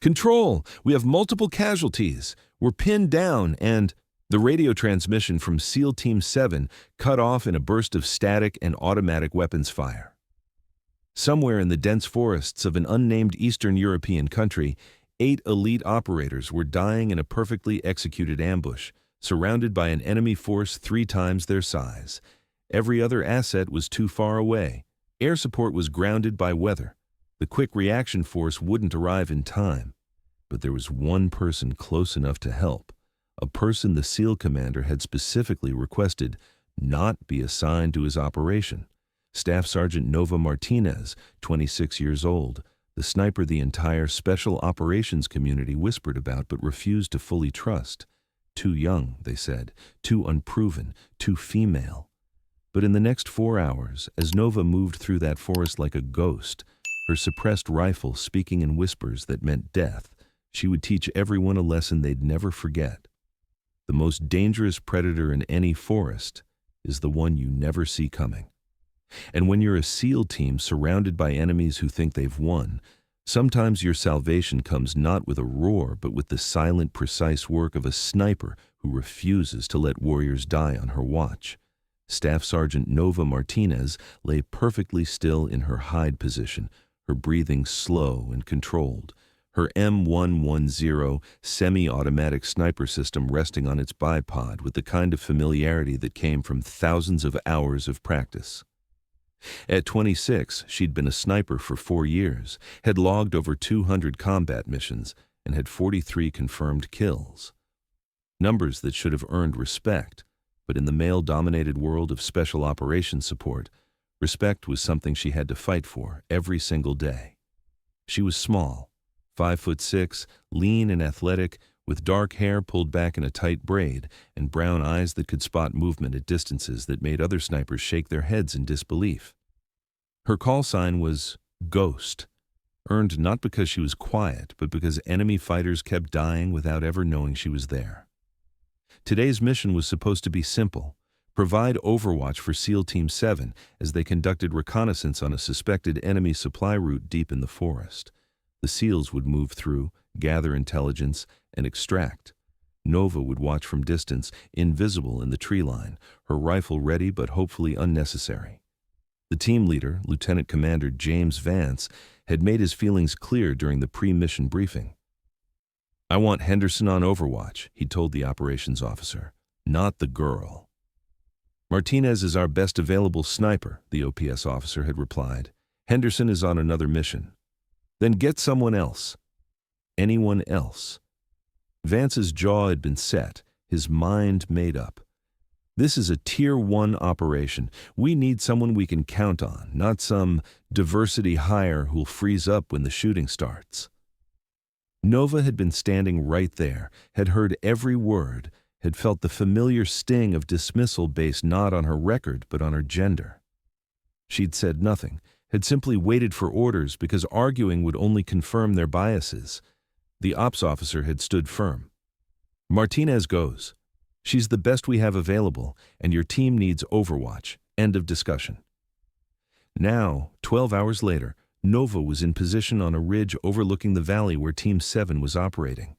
"Control, we have multiple casualties. We're pinned down and—" The radio transmission from SEAL Team 7 cut off in a burst of static and automatic weapons fire. Somewhere in the dense forests of an unnamed Eastern European country, 8 elite operators were dying in a perfectly executed ambush, surrounded by an enemy force 3 times their size. Every other asset was too far away. Air support was grounded by weather. The quick reaction force wouldn't arrive in time. But there was one person close enough to help, a person the SEAL commander had specifically requested not be assigned to his operation. Staff Sergeant Nova Martinez, 26 years old, the sniper the entire special operations community whispered about but refused to fully trust. Too young, they said, too unproven, too female. But in the next 4 hours, as Nova moved through that forest like a ghost, her suppressed rifle speaking in whispers that meant death, she would teach everyone a lesson they'd never forget. The most dangerous predator in any forest is the one you never see coming. And when you're a SEAL team surrounded by enemies who think they've won, sometimes your salvation comes not with a roar but with the silent, precise work of a sniper who refuses to let warriors die on her watch. Staff Sergeant Nova Martinez lay perfectly still in her hide position, her breathing slow and controlled, her M110 semi-automatic sniper system resting on its bipod with the kind of familiarity that came from thousands of hours of practice. At 26, she'd been a sniper for 4 years, had logged over 200 combat missions, and had 43 confirmed kills. Numbers that should have earned respect, but in the male-dominated world of special operations support, respect was something she had to fight for every single day. She was small, 5'6", lean and athletic, with dark hair pulled back in a tight braid and brown eyes that could spot movement at distances that made other snipers shake their heads in disbelief. Her call sign was Ghost, earned not because she was quiet, but because enemy fighters kept dying without ever knowing she was there. Today's mission was supposed to be simple: provide overwatch for SEAL Team 7 as they conducted reconnaissance on a suspected enemy supply route deep in the forest. The SEALs would move through, gather intelligence, and extract. Nova would watch from distance, invisible in the tree line, her rifle ready but hopefully unnecessary. The team leader, Lieutenant Commander Vance, had made his feelings clear during the pre-mission briefing. "I want Henderson on overwatch," he told the operations officer, "not the girl." "Martinez is our best available sniper," the OPS officer had replied. "Henderson is on another mission." "Then get someone else." Anyone else. Vance's jaw had been set, his mind made up. This is a Tier 1 operation. We need someone we can count on, not some diversity hire who'll freeze up when the shooting starts. Nova had been standing right there, had heard every word, had felt the familiar sting of dismissal based not on her record but on her gender. She'd said nothing, had simply waited for orders because arguing would only confirm their biases. The ops officer had stood firm. "Martinez goes. She's the best we have available, and your team needs overwatch. End of discussion." Now, 12 hours later, Nova was in position on a ridge overlooking the valley where Team 7 was operating.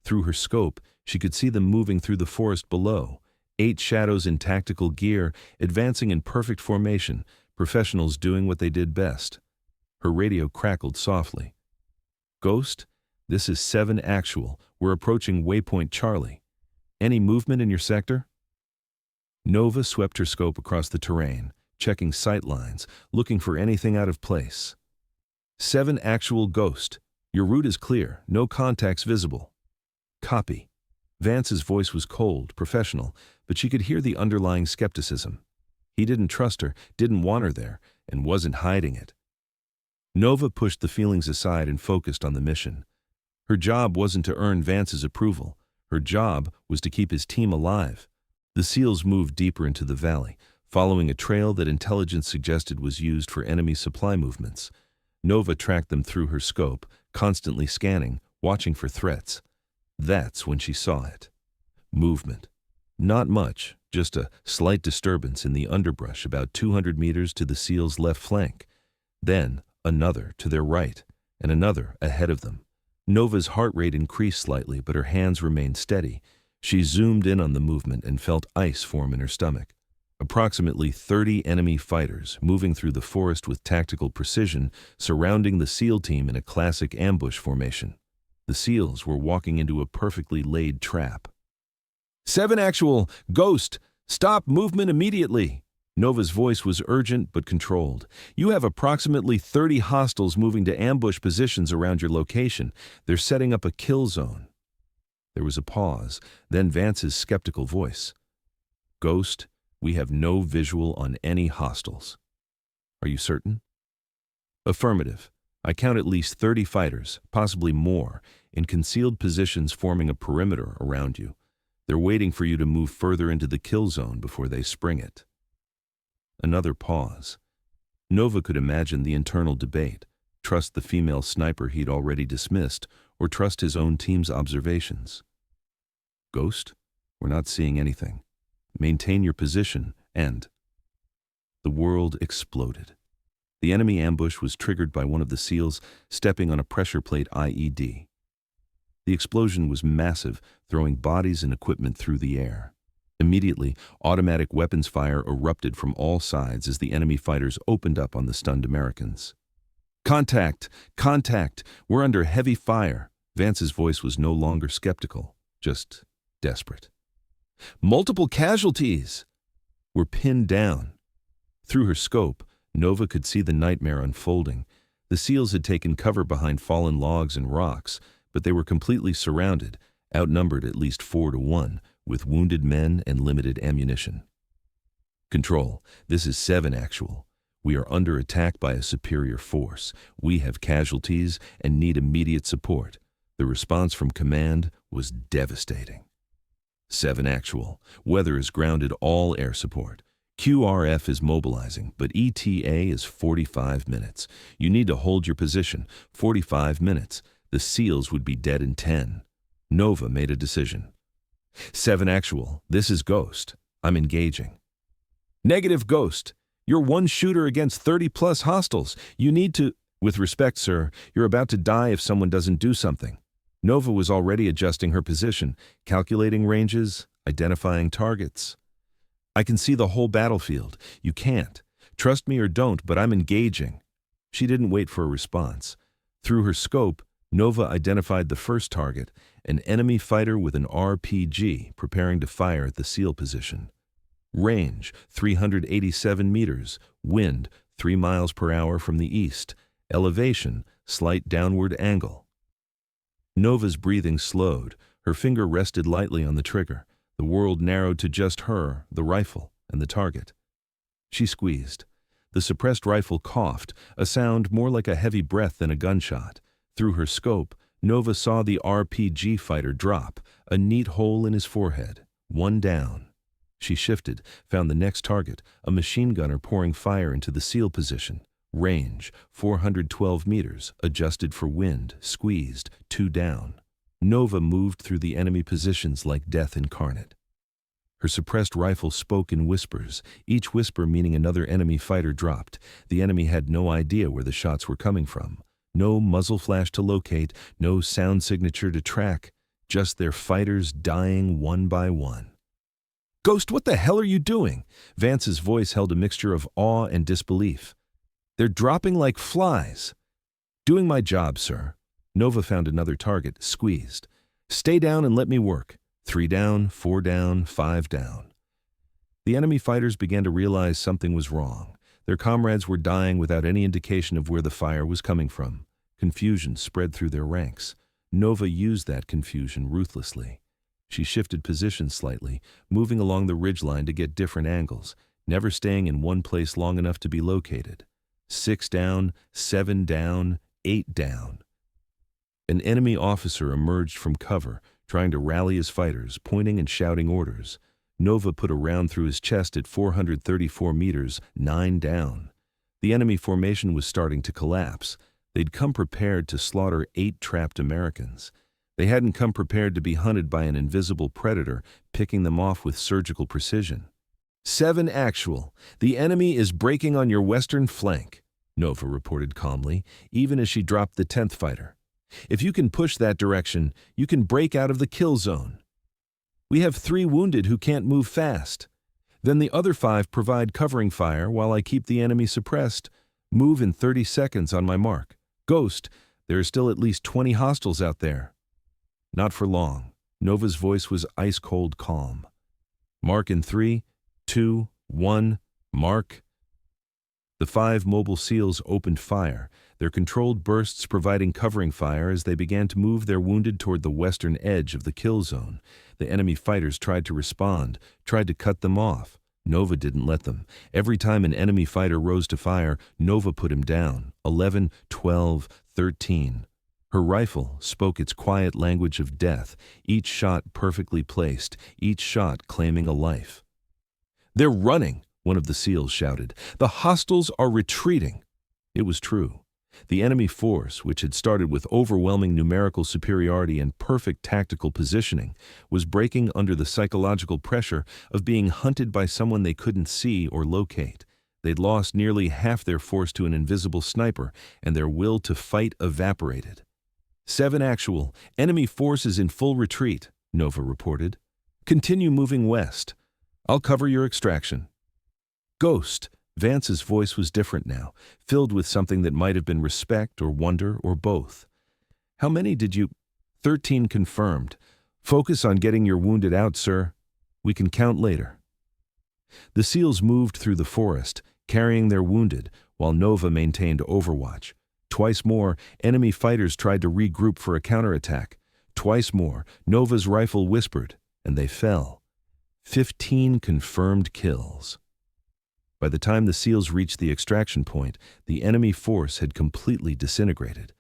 Through her scope, she could see them moving through the forest below, 8 shadows in tactical gear, advancing in perfect formation, professionals doing what they did best. Her radio crackled softly. "Ghost, this is 7 actual. We're approaching waypoint Charlie. Any movement in your sector?" Nova swept her scope across the terrain, checking sight lines, looking for anything out of place. 7 actual Ghost. Your route is clear. No contacts visible." "Copy." Vance's voice was cold, professional, but she could hear the underlying skepticism. He didn't trust her, didn't want her there, and wasn't hiding it. Nova pushed the feelings aside and focused on the mission. Her job wasn't to earn Vance's approval. Her job was to keep his team alive. The SEALs moved deeper into the valley, following a trail that intelligence suggested was used for enemy supply movements. Nova tracked them through her scope, constantly scanning, watching for threats. That's when she saw it. Movement. Not much, just a slight disturbance in the underbrush about 200 meters to the SEALs' left flank. Then another to their right, and another ahead of them. Nova's heart rate increased slightly, but her hands remained steady. She zoomed in on the movement and felt ice form in her stomach. Approximately 30 enemy fighters, moving through the forest with tactical precision, surrounding the SEAL team in a classic ambush formation. The SEALs were walking into a perfectly laid trap. 7 actual, Ghost, stop movement immediately. Nova's voice was urgent but controlled. You have approximately 30 hostiles moving to ambush positions around your location. They're setting up a kill zone. There was a pause, then Vance's skeptical voice. Ghost, we have no visual on any hostiles. Are you certain? Affirmative. I count at least 30 fighters, possibly more, in concealed positions forming a perimeter around you. They're waiting for you to move further into the kill zone before they spring it. Another pause. Nova could imagine the internal debate. Trust the female sniper he'd already dismissed, or trust his own team's observations. Ghost, we're not seeing anything. Maintain your position, and... The world exploded. The enemy ambush was triggered by one of the SEALs stepping on a pressure plate IED. The explosion was massive, throwing bodies and equipment through the air. Immediately, automatic weapons fire erupted from all sides as the enemy fighters opened up on the stunned Americans. Contact! Contact! We're under heavy fire. Vance's voice was no longer skeptical, just desperate. Multiple casualties! We're pinned down. Through her scope, Nova could see the nightmare unfolding. The SEALs had taken cover behind fallen logs and rocks, but they were completely surrounded, outnumbered at least 4 to 1, with wounded men and limited ammunition. Control, this is 7 actual. We are under attack by a superior force. We have casualties and need immediate support. The response from command was devastating. 7 actual. Weather is grounded all air support. QRF is mobilizing, but ETA is 45 minutes. You need to hold your position. 45 minutes. The SEALs would be dead in 10. Nova made a decision. 7 actual. This is Ghost. I'm engaging. Negative, Ghost. You're one shooter against 30-plus hostiles. You need to... With respect, sir, you're about to die if someone doesn't do something. Nova was already adjusting her position, calculating ranges, identifying targets. I can see the whole battlefield. You can't. Trust me or don't, but I'm engaging. She didn't wait for a response. Through her scope, Nova identified the first target, an enemy fighter with an RPG preparing to fire at the SEAL position. Range, 387 meters. Wind, 3 miles per hour from the east. Elevation, slight downward angle. Nova's breathing slowed. Her finger rested lightly on the trigger. The world narrowed to just her, the rifle, and the target. She squeezed. The suppressed rifle coughed, a sound more like a heavy breath than a gunshot. Through her scope, Nova saw the RPG fighter drop, a neat hole in his forehead. 1 down. She shifted, found the next target, a machine gunner pouring fire into the SEAL position. Range, 412 meters, adjusted for wind, squeezed, 2 down. Nova moved through the enemy positions like death incarnate. Her suppressed rifle spoke in whispers, each whisper meaning another enemy fighter dropped. The enemy had no idea where the shots were coming from. No muzzle flash to locate, no sound signature to track, just their fighters dying one by one. Ghost, what the hell are you doing? Vance's voice held a mixture of awe and disbelief. They're dropping like flies. Doing my job, sir. Nova found another target, squeezed. Stay down and let me work. 3 down, 4 down, 5 down. The enemy fighters began to realize something was wrong. Their comrades were dying without any indication of where the fire was coming from. Confusion spread through their ranks. Nova used that confusion ruthlessly. She shifted positions slightly, moving along the ridgeline to get different angles, never staying in one place long enough to be located. 6 down, 7 down, 8 down. An enemy officer emerged from cover, trying to rally his fighters, pointing and shouting orders. Nova put a round through his chest at 434 meters, 9 down. The enemy formation was starting to collapse. They'd come prepared to slaughter 8 trapped Americans. They hadn't come prepared to be hunted by an invisible predator, picking them off with surgical precision. 7 actual. The enemy is breaking on your western flank, Nova reported calmly, even as she dropped the 10th fighter. If you can push that direction, you can break out of the kill zone. We have 3 wounded who can't move fast. Then the other 5 provide covering fire while I keep the enemy suppressed. Move in 30 seconds on my mark. Ghost, there are still at least 20 hostiles out there. Not for long. Nova's voice was ice-cold calm. Mark in 3, 2, 1, mark. The 5 mobile SEALs opened fire, their controlled bursts providing covering fire as they began to move their wounded toward the western edge of the kill zone. The enemy fighters tried to respond, tried to cut them off. Nova didn't let them. Every time an enemy fighter rose to fire, Nova put him down. 11, 12, 13. Her rifle spoke its quiet language of death, each shot perfectly placed, each shot claiming a life. "They're running!" one of the SEALs shouted. "The hostiles are retreating." It was true. The enemy force, which had started with overwhelming numerical superiority and perfect tactical positioning, was breaking under the psychological pressure of being hunted by someone they couldn't see or locate. They'd lost nearly half their force to an invisible sniper, and their will to fight evaporated. 7 actual, enemy forces in full retreat, Nova reported. Continue moving west. I'll cover your extraction. Ghost. Vance's voice was different now, filled with something that might have been respect or wonder or both. How many did you? 13 confirmed. Focus on getting your wounded out, sir. We can count later. The SEALs moved through the forest, carrying their wounded, while Nova maintained overwatch. Twice more, enemy fighters tried to regroup for a counterattack. Twice more, Nova's rifle whispered, and they fell. 15 confirmed kills. By the time the SEALs reached the extraction point, the enemy force had completely disintegrated.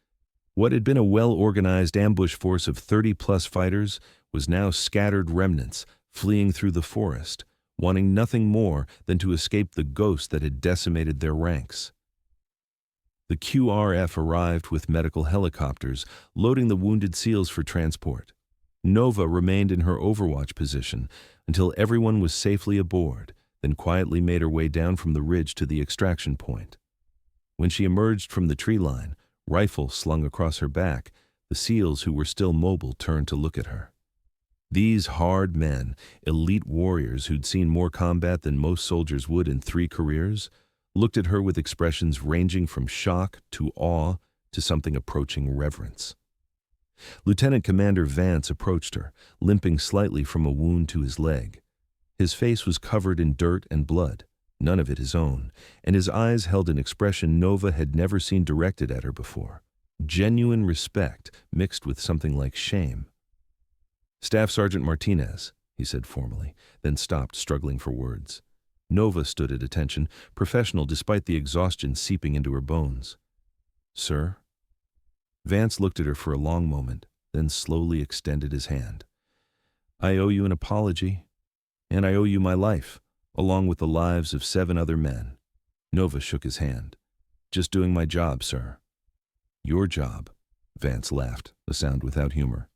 What had been a well-organized ambush force of 30-plus fighters was now scattered remnants, fleeing through the forest, wanting nothing more than to escape the ghost that had decimated their ranks. The QRF arrived with medical helicopters, loading the wounded SEALs for transport. Nova remained in her overwatch position until everyone was safely aboard, then quietly made her way down from the ridge to the extraction point. When she emerged from the tree line, rifle slung across her back, the SEALs who were still mobile turned to look at her. These hard men, elite warriors who'd seen more combat than most soldiers would in 3 careers, looked at her with expressions ranging from shock to awe to something approaching reverence. Lieutenant Commander Vance approached her, limping slightly from a wound to his leg. His face was covered in dirt and blood, none of it his own, and his eyes held an expression Nova had never seen directed at her before. Genuine respect mixed with something like shame. "Staff Sergeant Martinez," he said formally, then stopped, struggling for words. Nova stood at attention, professional despite the exhaustion seeping into her bones. "Sir?" Vance looked at her for a long moment, then slowly extended his hand. "I owe you an apology. And I owe you my life, along with the lives of 7 other men." Nova shook his hand. "Just doing my job, sir." "Your job?" Vance laughed, a sound without humor.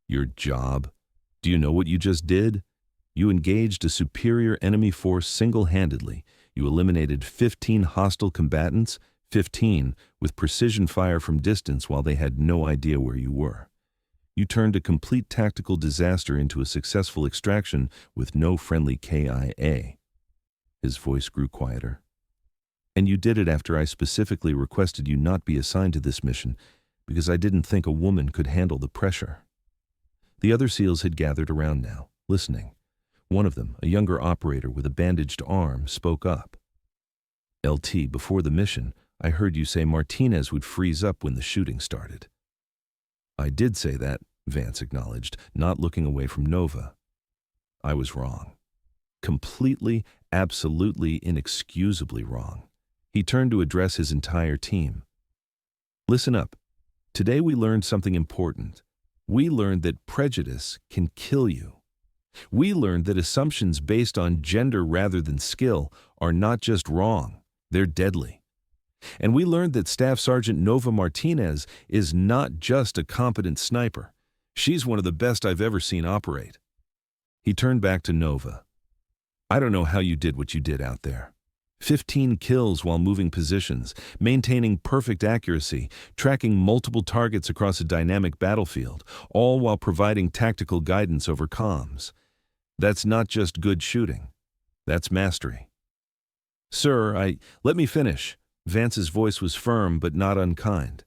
"Your job? Do you know what you just did? You engaged a superior enemy force single-handedly. You eliminated 15 hostile combatants, 15 with precision fire from distance while they had no idea where you were. You turned a complete tactical disaster into a successful extraction with no friendly KIA. His voice grew quieter. "And you did it after I specifically requested you not be assigned to this mission because I didn't think a woman could handle the pressure." The other SEALs had gathered around now, listening. One of them, a younger operator with a bandaged arm, spoke up. "LT, before the mission, I heard you say Martinez would freeze up when the shooting started." "I did say that," Vance acknowledged, not looking away from Nova. "I was wrong. Completely, absolutely, inexcusably wrong." He turned to address his entire team. "Listen up. Today we learned something important. We learned that prejudice can kill you. We learned that assumptions based on gender rather than skill are not just wrong, they're deadly. And we learned that Staff Sergeant Nova Martinez is not just a competent sniper. She's one of the best I've ever seen operate." He turned back to Nova. "I don't know how you did what you did out there. 15 kills while moving positions, maintaining perfect accuracy, tracking multiple targets across a dynamic battlefield, all while providing tactical guidance over comms. That's not just good shooting. That's mastery. Sir, let me finish. Vance's voice was firm but not unkind.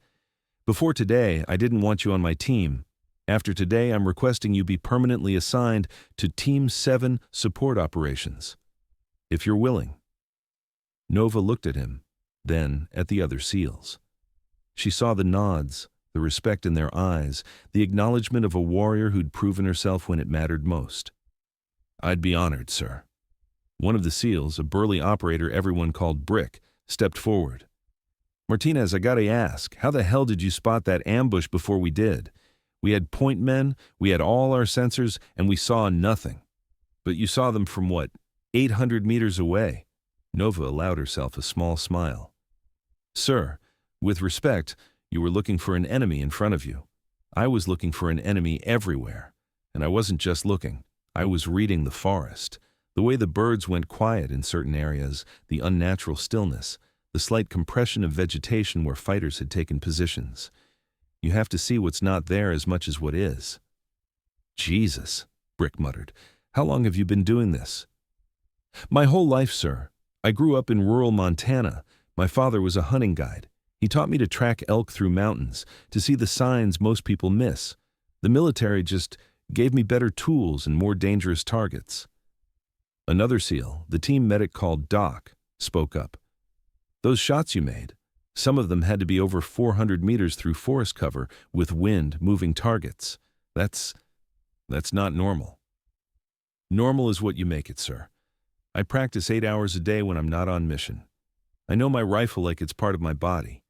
Before today, I didn't want you on my team. After today, I'm requesting you be permanently assigned to Team 7 support operations. If you're willing. Nova looked at him, then at the other SEALs. She saw the nods, the respect in their eyes, the acknowledgement of a warrior who'd proven herself when it mattered most. I'd be honored, sir. One of the SEALs, a burly operator everyone called Brick, stepped forward. Martinez, I gotta ask, how the hell did you spot that ambush before we did? We had point men, we had all our sensors, and we saw nothing. But you saw them from what, 800 meters away? Nova allowed herself a small smile. Sir, with respect, you were looking for an enemy in front of you. I was looking for an enemy everywhere. And I wasn't just looking, I was reading the forest. The way the birds went quiet in certain areas, the unnatural stillness, the slight compression of vegetation where fighters had taken positions. You have to see what's not there as much as what is. Jesus, Brick muttered. How long have you been doing this? My whole life, sir. I grew up in rural Montana. My father was a hunting guide. He taught me to track elk through mountains, to see the signs most people miss. The military just gave me better tools and more dangerous targets. Another SEAL, the team medic called Doc, spoke up. Those shots you made, some of them had to be over 400 meters through forest cover with wind moving targets. That's not normal. Normal is what you make it, sir. I practice 8 hours a day when I'm not on mission. I know my rifle like it's part of my body.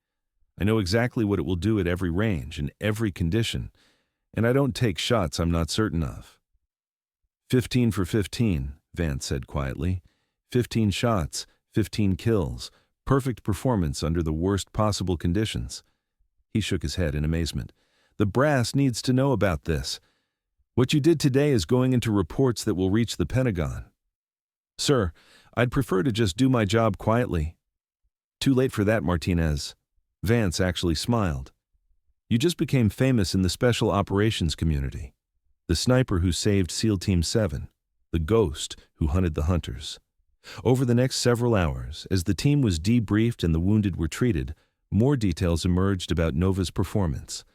I know exactly what it will do at every range, in every condition, and I don't take shots I'm not certain of. 15 for 15, Vance said quietly. 15 shots, 15 kills, perfect performance under the worst possible conditions. He shook his head in amazement. The brass needs to know about this. What you did today is going into reports that will reach the Pentagon. Sir, I'd prefer to just do my job quietly. Too late for that, Martinez. Vance actually smiled. You just became famous in the special operations community. The sniper who saved SEAL Team 7. The ghost who hunted the hunters. Over the next several hours, as the team was debriefed and the wounded were treated, more details emerged about Nova's performance.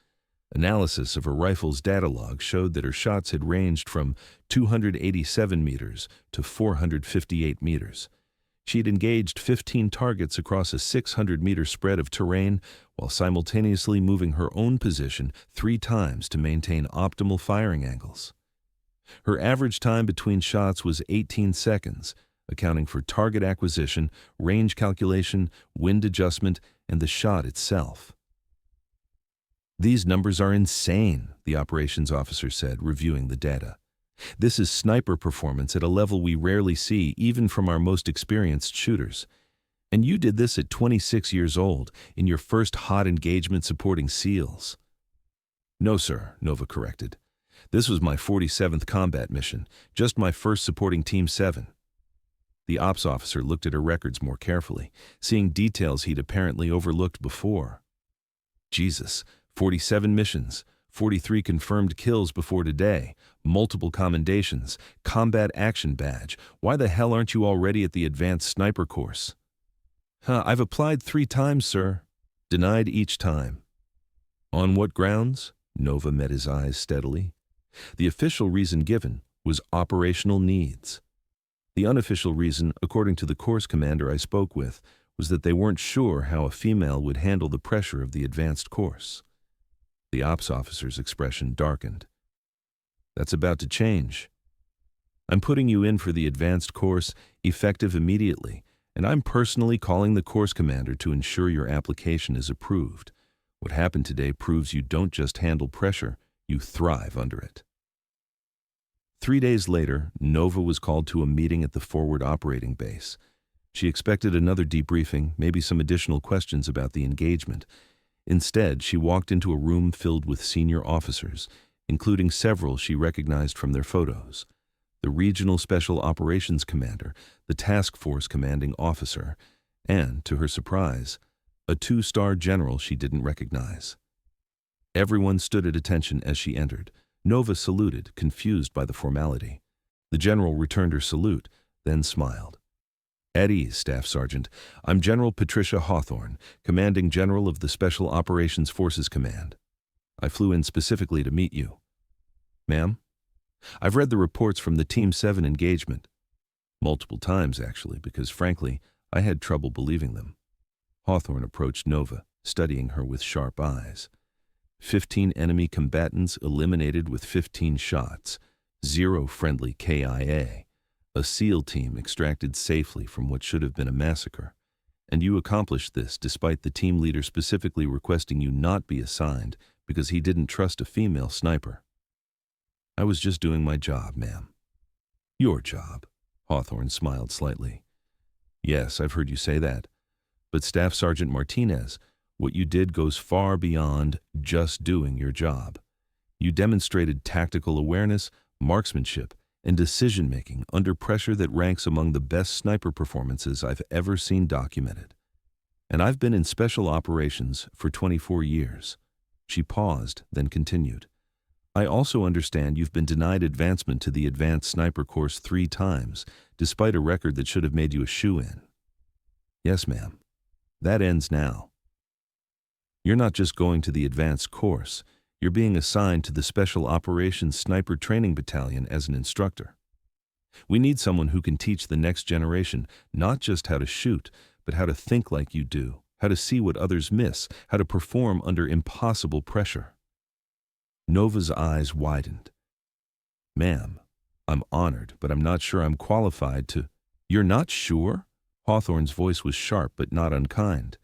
Analysis of her rifle's data log showed that her shots had ranged from 287 meters to 458 meters. She had engaged 15 targets across a 600-meter spread of terrain while simultaneously moving her own position 3 times to maintain optimal firing angles. Her average time between shots was 18 seconds, accounting for target acquisition, range calculation, wind adjustment, and the shot itself. These numbers are insane, the operations officer said, reviewing the data. This is sniper performance at a level we rarely see even from our most experienced shooters. And you did this at 26 years old, in your first hot engagement supporting SEALs. No, sir, Nova corrected. This was my 47th combat mission, just my first supporting Team 7. The ops officer looked at her records more carefully, seeing details he'd apparently overlooked before. Jesus, 47 missions, 43 confirmed kills before today, multiple commendations, combat action badge. Why the hell aren't you already at the advanced sniper course? I've applied 3 times, sir. Denied each time. On what grounds? Nova met his eyes steadily. The official reason given was operational needs. The unofficial reason, according to the course commander I spoke with, was that they weren't sure how a female would handle the pressure of the advanced course. The ops officer's expression darkened. That's about to change. I'm putting you in for the advanced course, effective immediately, and I'm personally calling the course commander to ensure your application is approved. What happened today proves you don't just handle pressure, you thrive under it. 3 days later, Nova was called to a meeting at the forward operating base. She expected another debriefing, maybe some additional questions about the engagement. Instead, she walked into a room filled with senior officers, including several she recognized from their photos. the Regional Special Operations Commander, the Task Force Commanding Officer, and, to her surprise, a 2-star general she didn't recognize. Everyone stood at attention as she entered. Nova saluted, confused by the formality. The general returned her salute, then smiled. "At ease, Staff Sergeant. I'm General Patricia Hawthorne, Commanding General of the Special Operations Forces Command. I flew in specifically to meet you." "Ma'am?" "I've read the reports from the Team 7 engagement. Multiple times, actually, because frankly, I had trouble believing them." Hawthorne approached Nova, studying her with sharp eyes. 15 enemy combatants eliminated with 15 shots, 0 friendly KIA. A SEAL team extracted safely from what should have been a massacre. And you accomplished this despite the team leader specifically requesting you not be assigned because he didn't trust a female sniper. "I was just doing my job, ma'am." "Your job?" Hawthorne smiled slightly. "Yes, I've heard you say that. But Staff Sergeant Martinez, what you did goes far beyond just doing your job. You demonstrated tactical awareness, marksmanship, and decision-making under pressure that ranks among the best sniper performances I've ever seen documented. And I've been in special operations for 24 years. She paused, then continued. "I also understand you've been denied advancement to the Advanced Sniper course 3 times, despite a record that should have made you a shoo-in." "Yes, ma'am. That ends now. You're not just going to the advanced course, you're being assigned to the Special Operations Sniper Training Battalion as an instructor. We need someone who can teach the next generation not just how to shoot, but how to think like you do, how to see what others miss, how to perform under impossible pressure." Nova's eyes widened. "Ma'am, I'm honored, but I'm not sure I'm qualified to—" "You're not sure?" Hawthorne's voice was sharp but not unkind.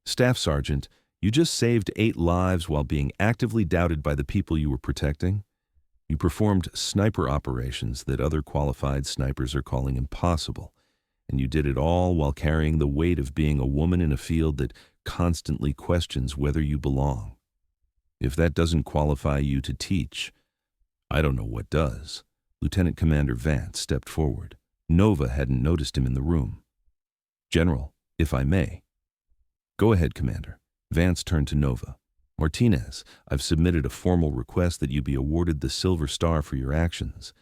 "Staff Sergeant, you just saved 8 lives while being actively doubted by the people you were protecting. You performed sniper operations that other qualified snipers are calling impossible, and you did it all while carrying the weight of being a woman in a field that constantly questions whether you belong. If that doesn't qualify you to teach, I don't know what does." Lieutenant Commander Vance stepped forward. Nova hadn't noticed him in the room. "General, if I may." "Go ahead, Commander." Vance turned to Nova. "Martinez, I've submitted a formal request that you be awarded the Silver Star for your actions.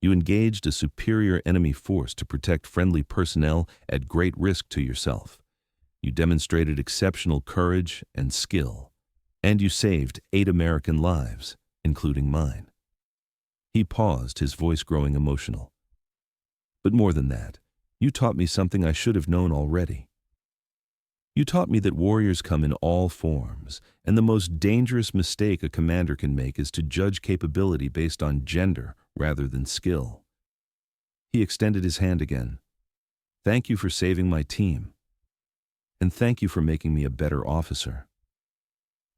You engaged a superior enemy force to protect friendly personnel at great risk to yourself. You demonstrated exceptional courage and skill, and you saved 8 American lives, including mine." He paused, his voice growing emotional. "But more than that, you taught me something I should have known already. You taught me that warriors come in all forms, and the most dangerous mistake a commander can make is to judge capability based on gender rather than skill." He extended his hand again. "Thank you for saving my team. And thank you for making me a better officer."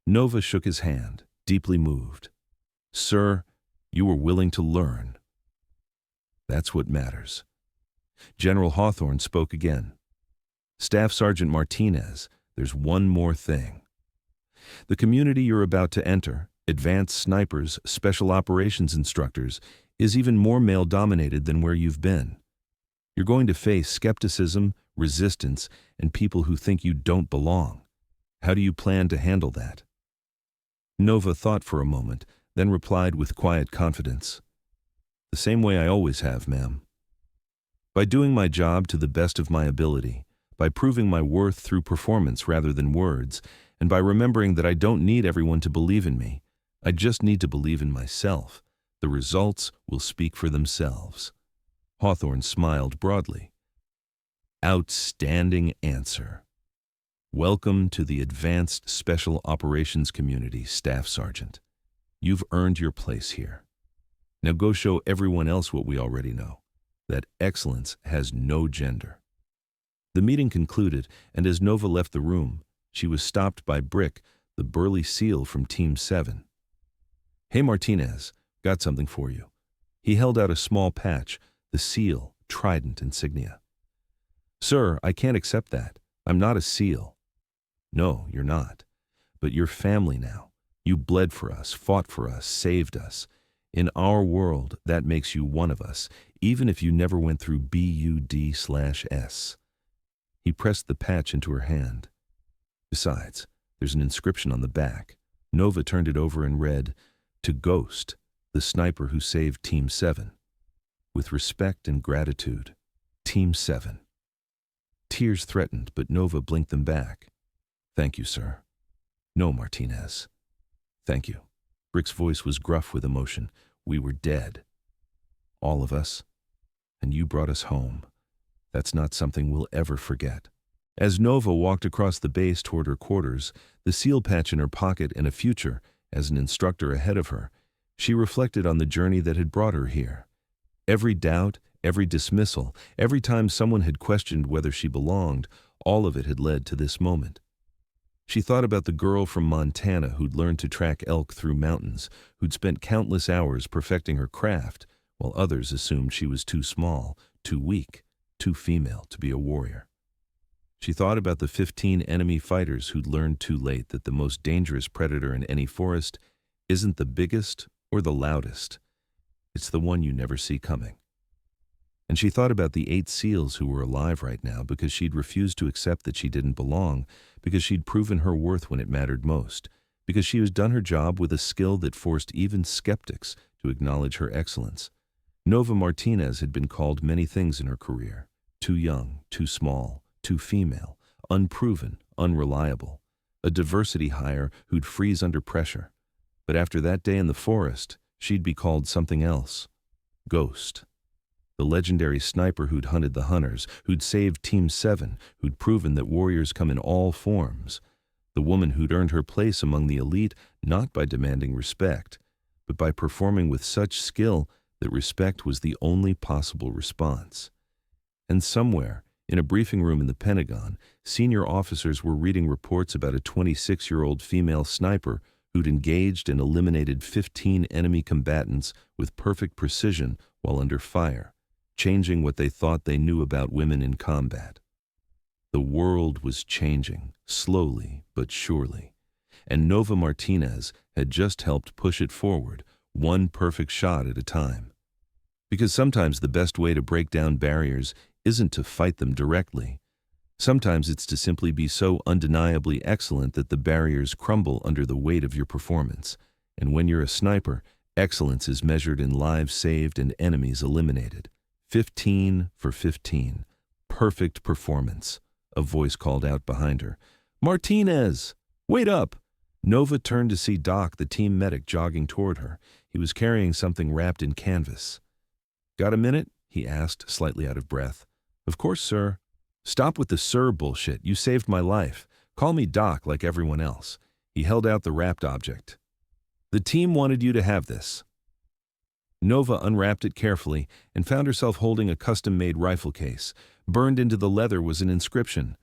Nova shook his hand, deeply moved. "Sir, you were willing to learn. That's what matters." General Hawthorne spoke again. "Staff Sergeant Martinez, there's one more thing. The community you're about to enter, advanced snipers, special operations instructors, is even more male-dominated than where you've been. You're going to face skepticism, resistance, and people who think you don't belong. How do you plan to handle that?" Nova thought for a moment, then replied with quiet confidence. "The same way I always have, ma'am. By doing my job to the best of my ability, by proving my worth through performance rather than words, and by remembering that I don't need everyone to believe in me. I just need to believe in myself. The results will speak for themselves." Hawthorne smiled broadly. "Outstanding answer. Welcome to the Advanced Special Operations community, Staff Sergeant. You've earned your place here. Now go show everyone else what we already know, that excellence has no gender." The meeting concluded, and as Nova left the room, she was stopped by Brick, the burly SEAL from Team 7. "Hey Martinez, got something for you." He held out a small patch, the SEAL Trident insignia. "Sir, I can't accept that. I'm not a SEAL." "No, you're not. But you're family now. You bled for us, fought for us, saved us. In our world, that makes you one of us, even if you never went through BUD/S. He pressed the patch into her hand. Besides, there's an inscription on the back. Nova turned it over and read, "To Ghost, the sniper who saved Team 7. With respect and gratitude, Team 7." Tears threatened, but Nova blinked them back. "Thank you, sir." "No, Martinez." "Thank you." Rick's voice was gruff with emotion. "We were dead. All of us. And you brought us home. That's not something we'll ever forget." As Nova walked across the base toward her quarters, the seal patch in her pocket and a future as an instructor ahead of her, she reflected on the journey that had brought her here. Every doubt, every dismissal, every time someone had questioned whether she belonged, all of it had led to this moment. She thought about the girl from Montana who'd learned to track elk through mountains, who'd spent countless hours perfecting her craft, while others assumed she was too small, too weak, too female to be a warrior. She thought about the 15 enemy fighters who'd learned too late that the most dangerous predator in any forest isn't the biggest or the loudest. It's the one you never see coming. And she thought about the 8 SEALs who were alive right now because she'd refused to accept that she didn't belong, because she'd proven her worth when it mattered most, because she had done her job with a skill that forced even skeptics to acknowledge her excellence. Nova Martinez had been called many things in her career: too young, too small, too female, unproven, unreliable, a diversity hire who'd freeze under pressure. But after that day in the forest, she'd be called something else: Ghost. The legendary sniper who'd hunted the hunters, who'd saved Team 7, who'd proven that warriors come in all forms. The woman who'd earned her place among the elite not by demanding respect, but by performing with such skill that respect was the only possible response. And somewhere, in a briefing room in the Pentagon, senior officers were reading reports about a 26-year-old female sniper who'd engaged and eliminated 15 enemy combatants with perfect precision while under fire, changing what they thought they knew about women in combat. The world was changing, slowly but surely, and Nova Martinez had just helped push it forward, one perfect shot at a time. Because sometimes the best way to break down barriers isn't to fight them directly. Sometimes it's to simply be so undeniably excellent that the barriers crumble under the weight of your performance. And when you're a sniper, excellence is measured in lives saved and enemies eliminated. 15 for 15. Perfect performance. A voice called out behind her. "Martinez! Wait up!" Nova turned to see Doc, the team medic, jogging toward her. He was carrying something wrapped in canvas. "Got a minute?" he asked, slightly out of breath. "Of course, sir." "Stop with the sir bullshit. You saved my life. Call me Doc like everyone else." He held out the wrapped object. "The team wanted you to have this." Nova unwrapped it carefully and found herself holding a custom-made rifle case. Burned into the leather was an inscription: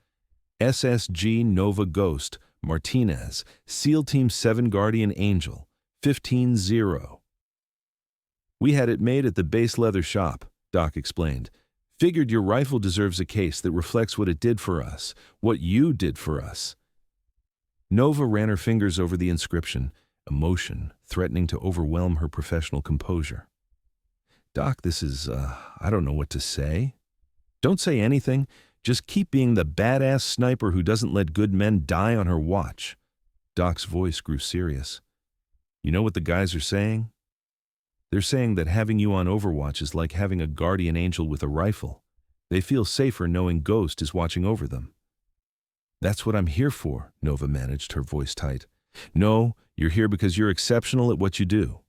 SSG Nova Ghost, Martinez, SEAL Team 7 Guardian Angel, 15-0. "We had it made at the base leather shop," Doc explained. "Figured your rifle deserves a case that reflects what it did for us, what you did for us." Nova ran her fingers over the inscription, emotion threatening to overwhelm her professional composure. "Doc, this is, I don't know what to say." "Don't say anything. Just keep being the badass sniper who doesn't let good men die on her watch." Doc's voice grew serious. "You know what the guys are saying? They're saying that having you on Overwatch is like having a guardian angel with a rifle. They feel safer knowing Ghost is watching over them." "That's what I'm here for," Nova managed, her voice tight. "No, you're here because you're exceptional at what you do.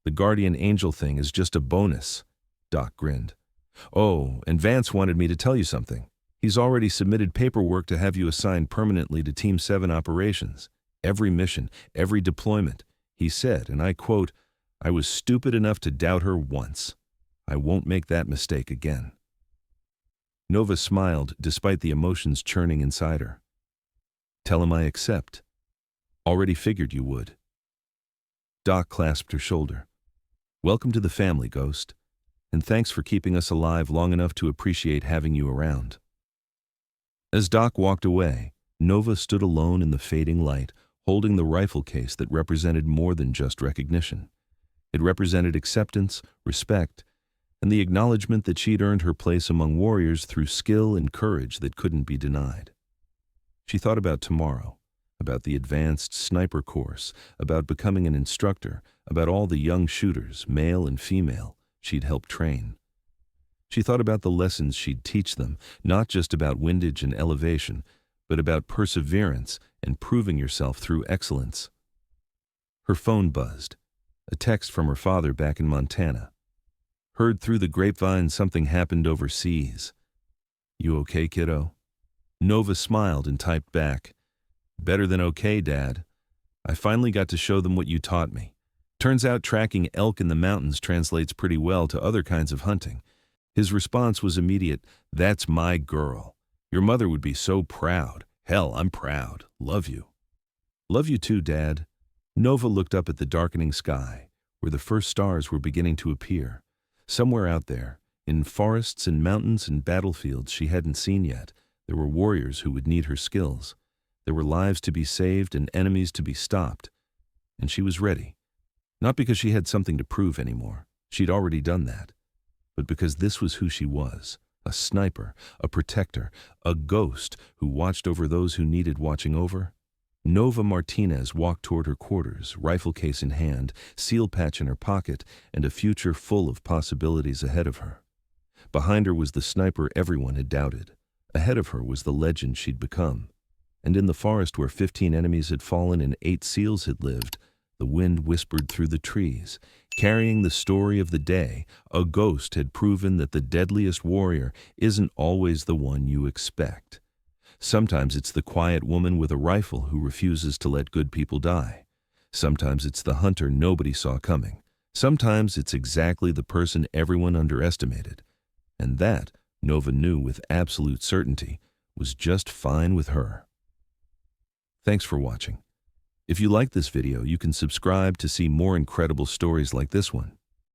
The guardian angel thing is just a bonus." Doc grinned. "Oh, and Vance wanted me to tell you something. He's already submitted paperwork to have you assigned permanently to Team 7 operations. Every mission, every deployment." He said, and I quote, "I was stupid enough to doubt her once. I won't make that mistake again." Nova smiled despite the emotions churning inside her. "Tell him I accept. Already figured you would." Doc clasped her shoulder. "Welcome to the family, Ghost. And thanks for keeping us alive long enough to appreciate having you around." As Doc walked away, Nova stood alone in the fading light, holding the rifle case that represented more than just recognition. It represented acceptance, respect, and the acknowledgement that she'd earned her place among warriors through skill and courage that couldn't be denied. She thought about tomorrow, about the advanced sniper course, about becoming an instructor, about all the young shooters, male and female, she'd helped train. She thought about the lessons she'd teach them, not just about windage and elevation, but about perseverance and proving yourself through excellence. Her phone buzzed, a text from her father back in Montana. Heard through the grapevine something happened overseas. You okay, kiddo? Nova smiled and typed back, "Better than okay, Dad. I finally got to show them what you taught me. Turns out tracking elk in the mountains translates pretty well to other kinds of hunting." His response was immediate, "That's my girl. Your mother would be so proud. Hell, I'm proud. Love you." "Love you too, Dad." Nova looked up at the darkening sky, where the first stars were beginning to appear. Somewhere out there, in forests and mountains and battlefields she hadn't seen yet, there were warriors who would need her skills. There were lives to be saved and enemies to be stopped. And she was ready. Not because she had something to prove anymore. She'd already done that. But because this was who she was. A sniper, a protector, a ghost who watched over those who needed watching over. Nova Martinez walked toward her quarters, rifle case in hand, seal patch in her pocket, and a future full of possibilities ahead of her. Behind her was the sniper everyone had doubted. Ahead of her was the legend she'd become. And in the forest where 15 enemies had fallen and 8 seals had lived, the wind whispered through the trees. Carrying the story of the day, a ghost had proven that the deadliest warrior isn't always the one you expect. Sometimes it's the quiet woman with a rifle who refuses to let good people die. Sometimes it's the hunter nobody saw coming. Sometimes it's exactly the person everyone underestimated. And that, Nova knew with absolute certainty, was just fine with her. Thanks for watching. If you like this video, you can subscribe to see more incredible stories like this one.